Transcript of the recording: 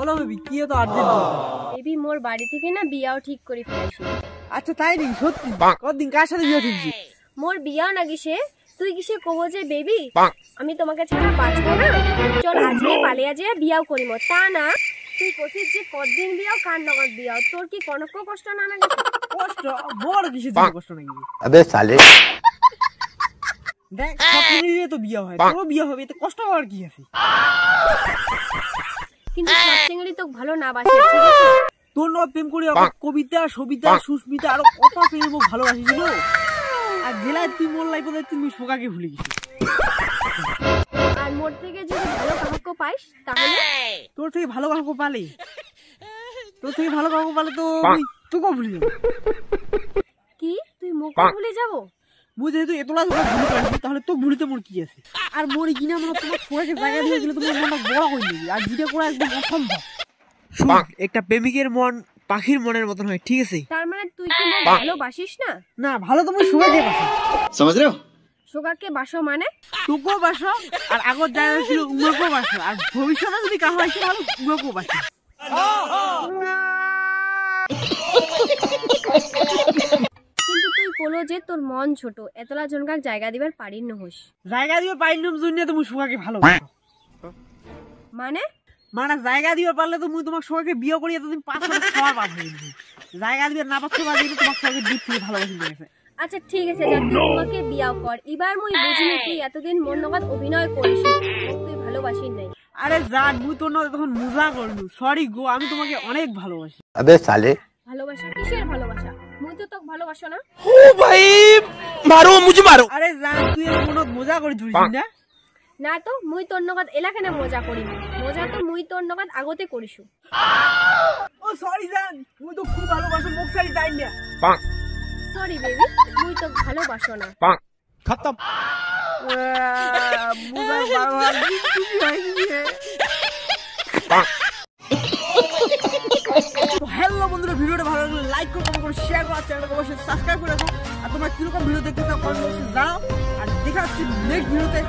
বলো বেবি কি তো আর্জেন্ট বেবি মোর বাড়ি থেকে না বিয়াও ঠিক করে ফেলাইছি। আচ্ছা তাই নাকি সত্যি? কতদিন কার সাথে বিয়ে ঠিকছি? মোর বিয়াও না গিসে তুই কিসে কব যে বেবি আমি তোমাকে ছাড়া বাঁচবো না, চল আজকে পালিয়ে যেয়ে বিয়াও করিম। তা না তুই কছিস যে কতদিন বিয়াও কার লগত বিয়াও, তোর কি কোনো কষ্ট না লাগে? কষ্ট বড় কিসের জন্য কষ্ট নাকি? আবে সালে দেখ সকলেরই তো বিয়ে হয়, তোরও বিয়ে হবে, এতে কষ্ট হওয়ার কি আছে? কিন্তু সব চিংড়ি তো ভালো না বাসে, ঠিক আছে? তোর ন প্রেম করি কবিতা সবিতা সুস্মিতা আরো কত প্রেম ভালোবাসিছিল, আর জেলায় তুই মোর লাইফে তুমি সোকাকে ভুলে গেছিস। আর মোর থেকে যদি ভালো কাহক পাইস তাহলে তোর থেকে ভালো কাহক পালে তো তোকেও ভুলে যাবো। কি তুই মোকে ভুলে যাবো? মুই যেহেতু এতলা ভুলে পারছি তাহলে তো ভুলিতে মোর কি আছে? আর মোর কিনা মানে তোমার সোকাকে জায়গা দিয়ে দিলে তোমার মনটা বড় হয়ে যাবে, আর যেটা করা একদম অসম্ভব। শুন, একটা প্রেমিকের মন পাখির মনের মতন হয়, ঠিক আছে? তার মানে তুই কি মোর ভালোবাসিস না? না, ভালো তুমি সোকাকে বাসো। समझ रहे हो? সোগাকে বাসো মানে তোকেও বাসো, আর আগর জায়গা ছিল উমাকেও বাসো, আর ভবিষ্যতে যদি কাহো আসে তাহলে উমাকেও বাসো। কিন্তু তুই কলো যে তোর মন ছোট, এতলা জনকাক জায়গা দিবার পারিন নহস। জায়গা দিবে পাইলাম জন্য তুমি সোকাকে ভালোবাসো। মানে মানে জায়গা দিবে পারলে তো মুই তোমার সোকাকে বিয়ে করি এতদিন 5 বছর খাওয়া পাবো, জায়গা দিবে না পাচ্ছ বা দিলে তোমার সোকাকে দিক থেকে ভালোবাসি গেছে। আচ্ছা ঠিক আছে, যা তুই আমাকে বিয়াও কর। এবার মুই বুঝিনি তুই এতদিন মোর লগত অভিনয় করিস, তুই ভালোবাসিস নাই। আরে জান, মুই তোর না তখন মজা করলু, সরি গো, আমি তোমাকে অনেক ভালোবাসি। अबे साले ভালোবাসা কিসের ভালোবাসা? মুই তো তোকে ভালোবাসো না। ओ भाई मारो मुझे मारो। আরে জান, তুই এর মনত মজা করে ধরিস না? না তো মুই তোর লগত এলাকানে মজা করিম, মজা তো মুই তোর লগত আগতে করিসু। ও সরি জান, মুই তো খুব ভালোবাসো, মুখ সারি যাই না। সরি বেবি, মুই তোকে ভালোবাসো না। खत्म। মুজার বারবার খুশি হয়ে গিয়ে। তো হ্যালো বন্ধুরা, ভিডিওটা ভালো লাগলে লাইক করো, কমেন্ট করো, শেয়ার করো, চ্যানেলটাকে অবশ্যই সাবস্ক্রাইব করে রাখো। আর তোমরা কিরকম ভিডিও দেখতে চাও কমেন্ট বক্সে জানাও। আর দেখা হচ্ছে নেক্সট ভিডিওতে।